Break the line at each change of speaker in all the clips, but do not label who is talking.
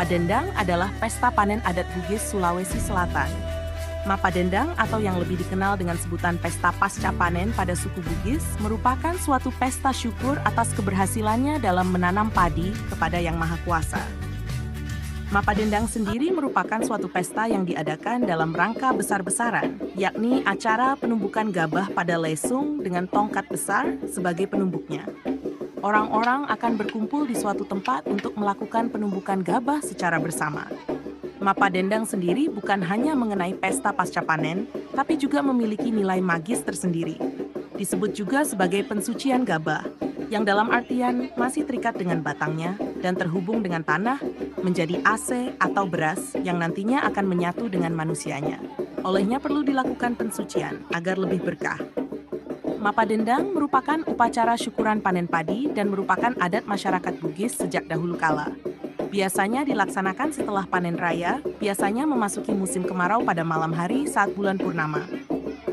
Mapadendang adalah pesta panen adat Bugis Sulawesi Selatan. Mapadendang atau yang lebih dikenal dengan sebutan pesta pasca panen pada suku Bugis merupakan suatu pesta syukur atas keberhasilannya dalam menanam padi kepada Yang Maha Kuasa. Mapadendang sendiri merupakan suatu pesta yang diadakan dalam rangka besar-besaran, yakni acara penumbukan gabah pada lesung dengan tongkat besar sebagai penumbuknya. Orang-orang akan berkumpul di suatu tempat untuk melakukan penumbukan gabah secara bersama. Mapadendang sendiri bukan hanya mengenai pesta pasca panen, tapi juga memiliki nilai magis tersendiri. Disebut juga sebagai pensucian gabah, yang dalam artian masih terikat dengan batangnya dan terhubung dengan tanah, menjadi ase atau beras yang nantinya akan menyatu dengan manusianya. Olehnya perlu dilakukan pensucian agar lebih berkah. Mapadendang merupakan upacara syukuran panen padi dan merupakan adat masyarakat Bugis sejak dahulu kala. Biasanya dilaksanakan setelah panen raya, biasanya memasuki musim kemarau pada malam hari saat bulan purnama.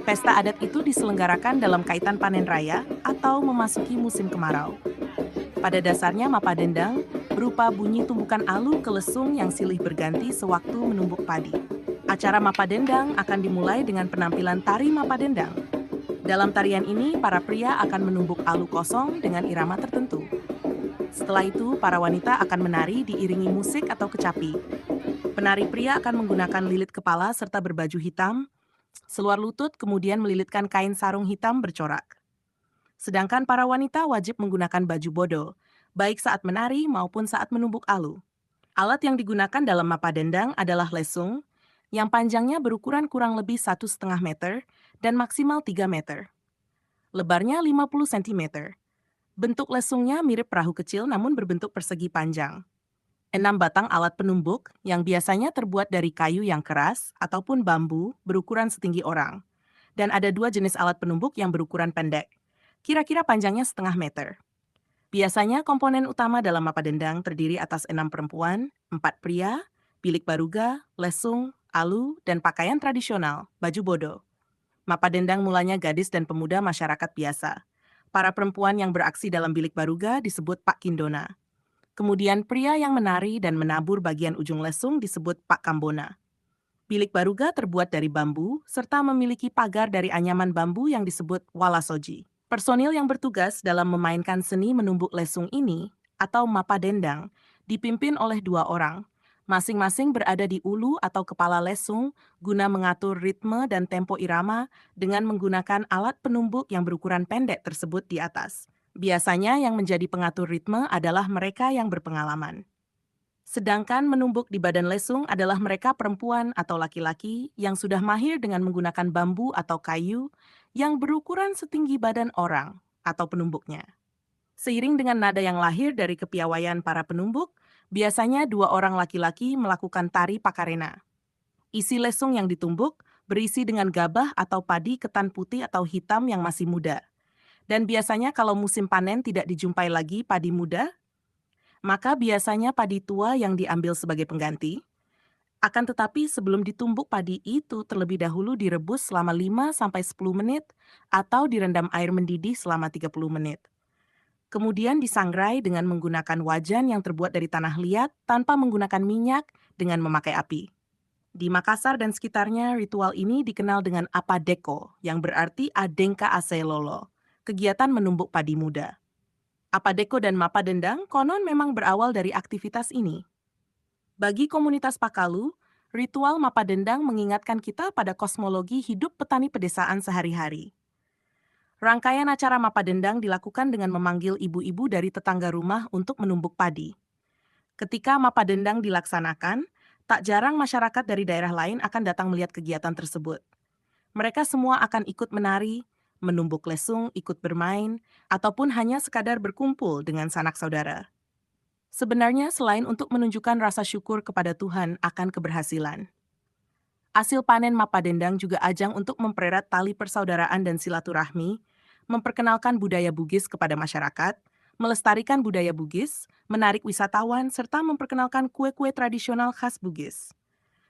Pesta adat itu diselenggarakan dalam kaitan panen raya atau memasuki musim kemarau. Pada dasarnya Mapadendang berupa bunyi tumbukan alu ke lesung yang silih berganti sewaktu menumbuk padi. Acara Mapadendang akan dimulai dengan penampilan tari Mapadendang. Dalam tarian ini, para pria akan menumbuk alu kosong dengan irama tertentu. Setelah itu, para wanita akan menari diiringi musik atau kecapi. Penari pria akan menggunakan lilit kepala serta berbaju hitam, seluar lutut kemudian melilitkan kain sarung hitam bercorak. Sedangkan para wanita wajib menggunakan baju bodo, baik saat menari maupun saat menumbuk alu. Alat yang digunakan dalam Mapadendang adalah lesung, yang panjangnya berukuran kurang lebih 1,5 meter dan maksimal 3 meter. Lebarnya 50 cm. Bentuk lesungnya mirip perahu kecil namun berbentuk persegi panjang. 6 batang alat penumbuk yang biasanya terbuat dari kayu yang keras ataupun bambu berukuran setinggi orang. Dan ada 2 jenis alat penumbuk yang berukuran pendek, kira-kira panjangnya 0,5 meter. Biasanya komponen utama dalam Mapadendang terdiri atas 6 perempuan, 4 pria, bilik baruga, lesung, alu, dan pakaian tradisional, baju bodo. Mapadendang mulanya gadis dan pemuda masyarakat biasa. Para perempuan yang beraksi dalam bilik baruga disebut Pak Kindona. Kemudian pria yang menari dan menabur bagian ujung lesung disebut Pak Kambona. Bilik baruga terbuat dari bambu, serta memiliki pagar dari anyaman bambu yang disebut walasoji. Personil yang bertugas dalam memainkan seni menumbuk lesung ini, atau Mapadendang, dipimpin oleh 2 orang. Masing-masing berada di ulu atau kepala lesung guna mengatur ritme dan tempo irama dengan menggunakan alat penumbuk yang berukuran pendek tersebut di atas. Biasanya yang menjadi pengatur ritme adalah mereka yang berpengalaman. Sedangkan menumbuk di badan lesung adalah mereka perempuan atau laki-laki yang sudah mahir dengan menggunakan bambu atau kayu yang berukuran setinggi badan orang atau penumbuknya. Seiring dengan nada yang lahir dari kepiawaian para penumbuk, biasanya 2 orang laki-laki melakukan tari pakarena. Isi lesung yang ditumbuk berisi dengan gabah atau padi ketan putih atau hitam yang masih muda. Dan biasanya kalau musim panen tidak dijumpai lagi padi muda, maka biasanya padi tua yang diambil sebagai pengganti. Akan tetapi sebelum ditumbuk padi itu terlebih dahulu direbus selama 5-10 menit atau direndam air mendidih selama 30 menit. Kemudian disangrai dengan menggunakan wajan yang terbuat dari tanah liat tanpa menggunakan minyak dengan memakai api. Di Makassar dan sekitarnya, ritual ini dikenal dengan Apadeko, yang berarti Adengka Aselolo, kegiatan menumbuk padi muda. Apadeko dan Mapadendang konon memang berawal dari aktivitas ini. Bagi komunitas Pakalu, ritual Mapadendang mengingatkan kita pada kosmologi hidup petani pedesaan sehari-hari. Rangkaian acara Mapadendang dilakukan dengan memanggil ibu-ibu dari tetangga rumah untuk menumbuk padi. Ketika Mapadendang dilaksanakan, tak jarang masyarakat dari daerah lain akan datang melihat kegiatan tersebut. Mereka semua akan ikut menari, menumbuk lesung, ikut bermain, ataupun hanya sekadar berkumpul dengan sanak saudara. Sebenarnya selain untuk menunjukkan rasa syukur kepada Tuhan akan keberhasilan, hasil panen Mapadendang juga ajang untuk mempererat tali persaudaraan dan silaturahmi, memperkenalkan budaya Bugis kepada masyarakat, melestarikan budaya Bugis, menarik wisatawan, serta memperkenalkan kue-kue tradisional khas Bugis.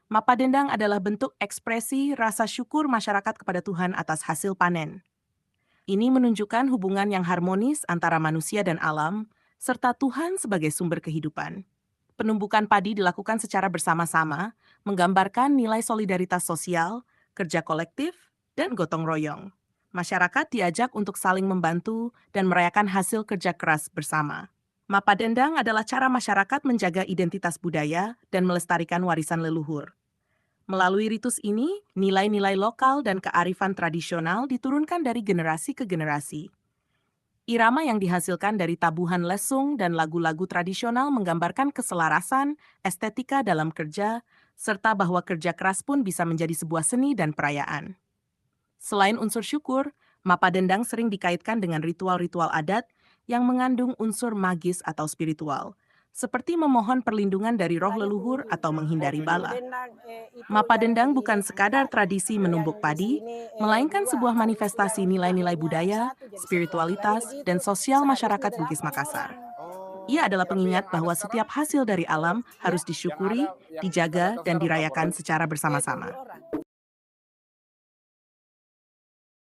Mapadendang adalah bentuk ekspresi rasa syukur masyarakat kepada Tuhan atas hasil panen. Ini menunjukkan hubungan yang harmonis antara manusia dan alam, serta Tuhan sebagai sumber kehidupan. Penumbukan padi dilakukan secara bersama-sama, menggambarkan nilai solidaritas sosial, kerja kolektif, dan gotong royong. Masyarakat diajak untuk saling membantu dan merayakan hasil kerja keras bersama. Mapa Dendang adalah cara masyarakat menjaga identitas budaya dan melestarikan warisan leluhur. Melalui ritus ini, nilai-nilai lokal dan kearifan tradisional diturunkan dari generasi ke generasi. Irama yang dihasilkan dari tabuhan lesung dan lagu-lagu tradisional menggambarkan keselarasan, estetika dalam kerja, serta bahwa kerja keras pun bisa menjadi sebuah seni dan perayaan. Selain unsur syukur, Mapa Dendang sering dikaitkan dengan ritual-ritual adat yang mengandung unsur magis atau spiritual, seperti memohon perlindungan dari roh leluhur atau menghindari bala. Mapa Dendang bukan sekadar tradisi menumbuk padi, melainkan sebuah manifestasi nilai-nilai budaya, spiritualitas, dan sosial masyarakat Bugis Makassar. Ia adalah pengingat bahwa setiap hasil dari alam harus disyukuri, dijaga, dan dirayakan secara bersama-sama.